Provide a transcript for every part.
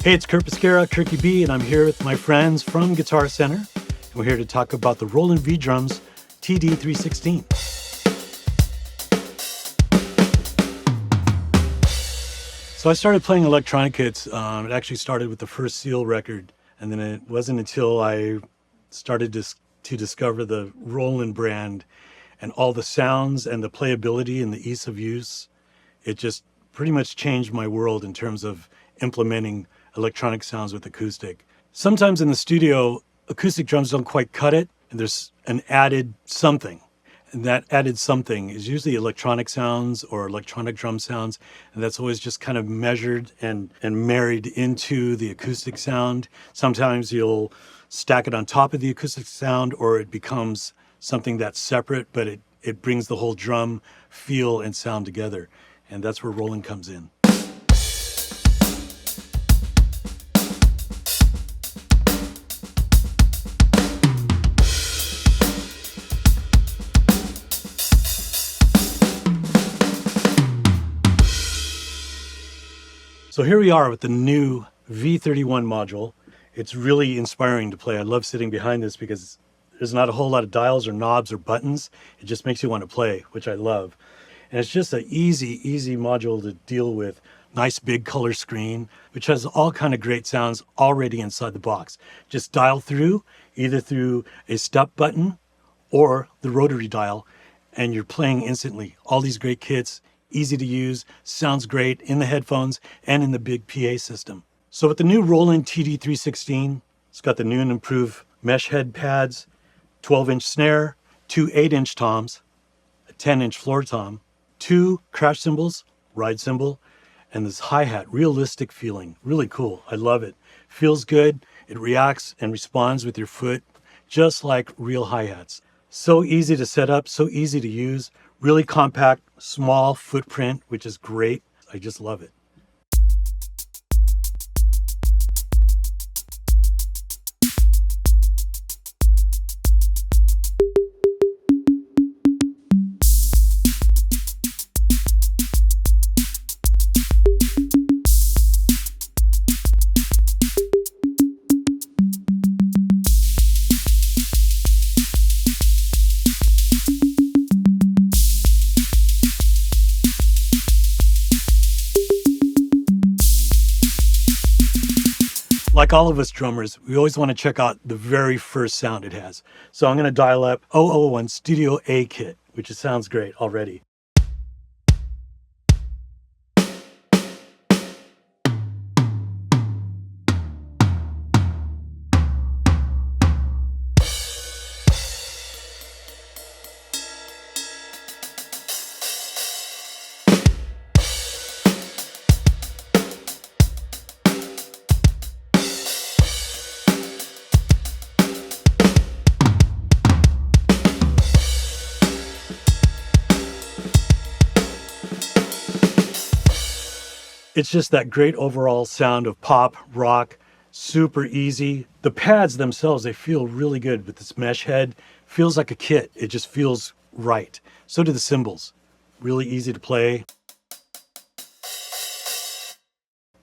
Hey, it's Curt Bisquera, Curty B, and I'm here with my friends from Guitarcenter. And we're here to talk about the Roland V-Drums TD316. So I started playing electronic kits. It actually started with the first Seal record, and then it wasn't until I started to discover the Roland brand and all the sounds and the playability and the ease of use. It just pretty much changed my world in terms of implementing electronic sounds with acoustic. Sometimes in the studio, acoustic drums don't quite cut it, and there's an added something. And that added something is usually electronic sounds or electronic drum sounds, and that's always just kind of measured and married into the acoustic sound. Sometimes you'll stack it on top of the acoustic sound, or it becomes something that's separate, but it brings the whole drum feel and sound together. And that's where Roland comes in. So here we are with the new V31 module. It's really inspiring to play. I love sitting behind this because there's not a whole lot of dials or knobs or buttons. It just makes you want to play, which I love. And it's just an easy module to deal with. Nice big color screen, which has all kind of great sounds already inside the box. Just dial through, either through a step button or the rotary dial, and you're playing instantly. All these great kits, easy to use, sounds great in the headphones and in the big PA system. So with the new Roland TD316, it's got the new and improved mesh head pads, 12-inch snare, 2 8-inch toms, a 10-inch floor tom, 2 crash cymbals, ride cymbal, and this hi-hat, realistic feeling, really cool. I love it. Feels good. It reacts and responds with your foot, just like real hi-hats. So easy to set up, so easy to use. Really compact, small footprint, which is great. I just love it. Like all of us drummers, we always want to check out the very first sound it has. So I'm going to dial up 001 Studio A kit, which sounds great already. It's just that great overall sound of pop, rock, super easy. The pads themselves, they feel really good with this mesh head. Feels like a kit. It just feels right. So do the cymbals. Really easy to play.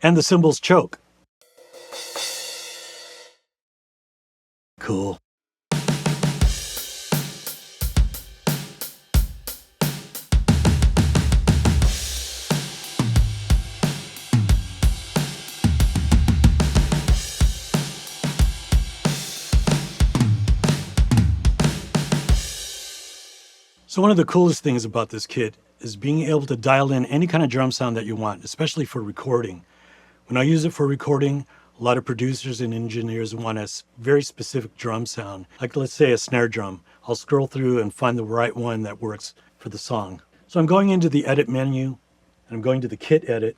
And the cymbals choke. Cool. So one of the coolest things about this kit is being able to dial in any kind of drum sound that you want, especially for recording. When I use it for recording, a lot of producers and engineers want a very specific drum sound. Like let's say a snare drum. I'll scroll through and find the right one that works for the song. So I'm going into the edit menu, and I'm going to the kit edit,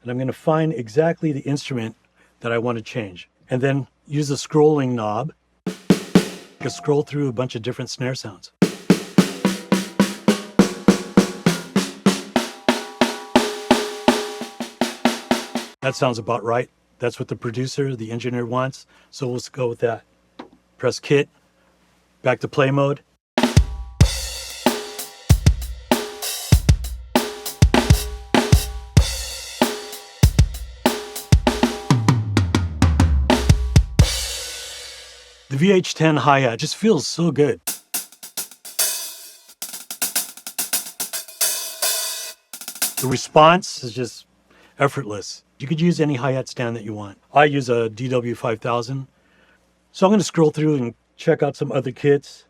and I'm going to find exactly the instrument that I want to change. And then use the scrolling knob to scroll through a bunch of different snare sounds. That sounds about right. That's what the producer, the engineer wants. So let's go with that. Press kit, back to play mode. The VH10 Hi-Hat just feels so good. The response is just effortless. You could use any hi-hat stand that you want. I use a DW5000. So I'm going to scroll through and check out some other kits.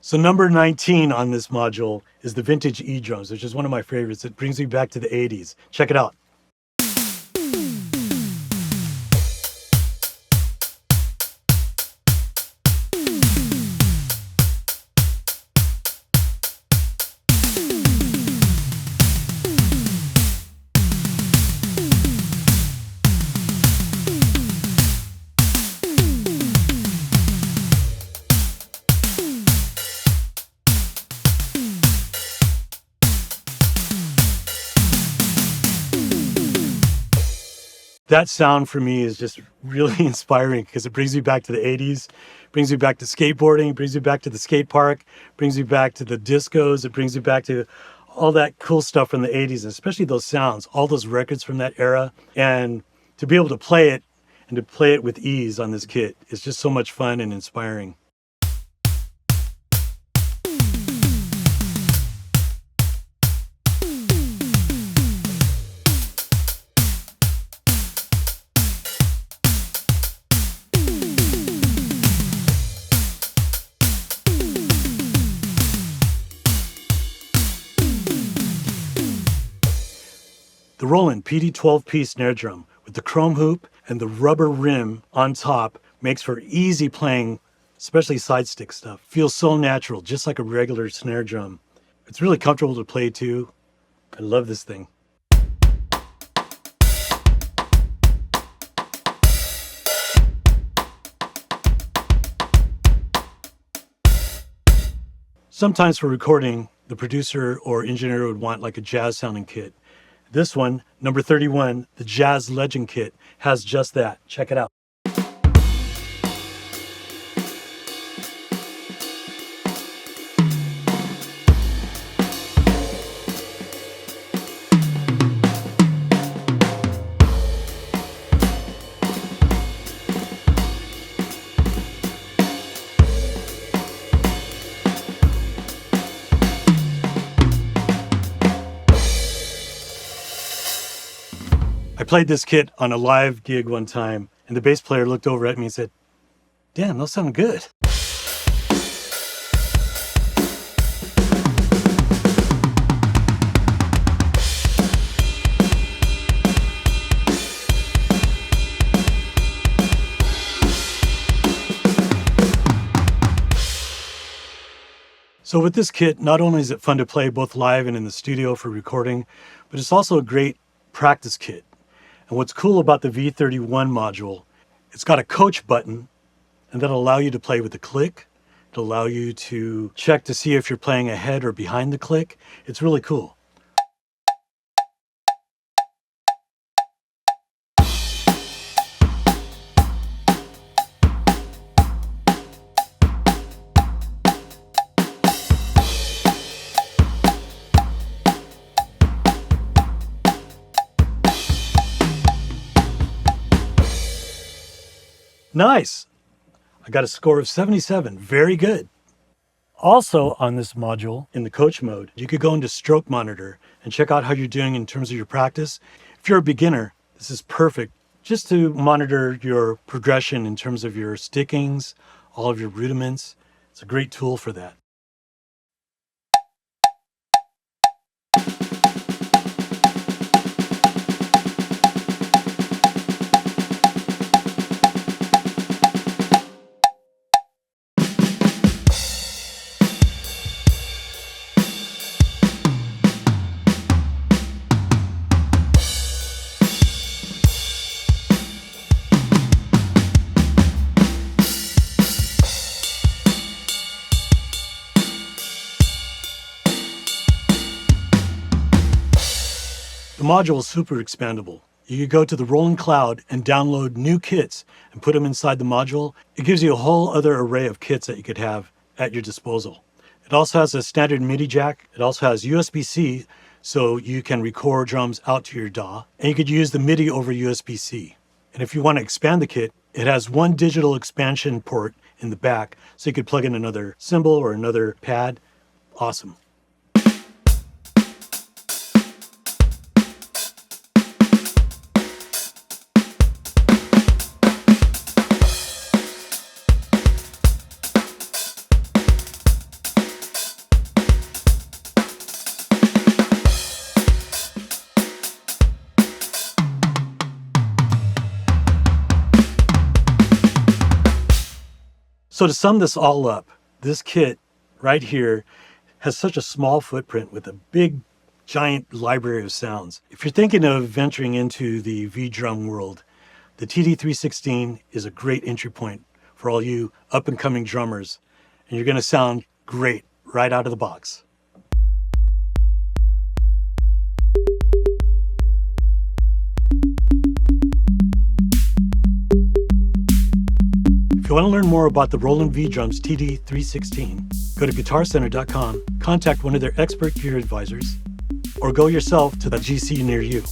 So number 19 on this module is the vintage E-drums, which is one of my favorites. It brings me back to the 80s. Check it out. That sound for me is just really inspiring because it brings me back to the 80s, brings me back to skateboarding, brings me back to the skate park, brings me back to the discos, it brings me back to all that cool stuff from the 80s, and especially those sounds, all those records from that era. And to be able to play it and to play it with ease on this kit is just so much fun and inspiring. The Roland PD 12-piece snare drum with the chrome hoop and the rubber rim on top makes for easy playing, especially side stick stuff. Feels so natural, just like a regular snare drum. It's really comfortable to play too. I love this thing. Sometimes for recording, the producer or engineer would want like a jazz sounding kit. This one, number 31, the Jazz Legend Kit, has just that. Check it out. I played this kit on a live gig one time, and the bass player looked over at me and said, "Damn, those sound good." So with this kit, not only is it fun to play both live and in the studio for recording, but it's also a great practice kit. And what's cool about the V31 module, it's got a coach button, and that'll allow you to play with the click. It'll allow you to check to see if you're playing ahead or behind the click. It's really cool. Nice. I got a score of 77. Very good. Also on this module, in the coach mode, you could go into stroke monitor and check out how you're doing in terms of your practice. If you're a beginner, this is perfect just to monitor your progression in terms of your stickings, all of your rudiments. It's a great tool for that. module is super expandable. You could go to the Roland Cloud and download new kits and put them inside the module. It gives you a whole other array of kits that you could have at your disposal. It also has a standard MIDI jack. It also has USB-C, so you can record drums out to your DAW. And you could use the MIDI over USB-C. And if you want to expand the kit, it has one digital expansion port in the back, so you could plug in another cymbal or another pad. Awesome. So to sum this all up, this kit right here has such a small footprint with a big, giant library of sounds. If you're thinking of venturing into the V-drum world, the TD316 is a great entry point for all you up-and-coming drummers, and you're going to sound great right out of the box. If you want to learn more about the Roland V-Drums TD316, go to guitarcenter.com, contact one of their expert gear advisors, or go yourself to the GC near you.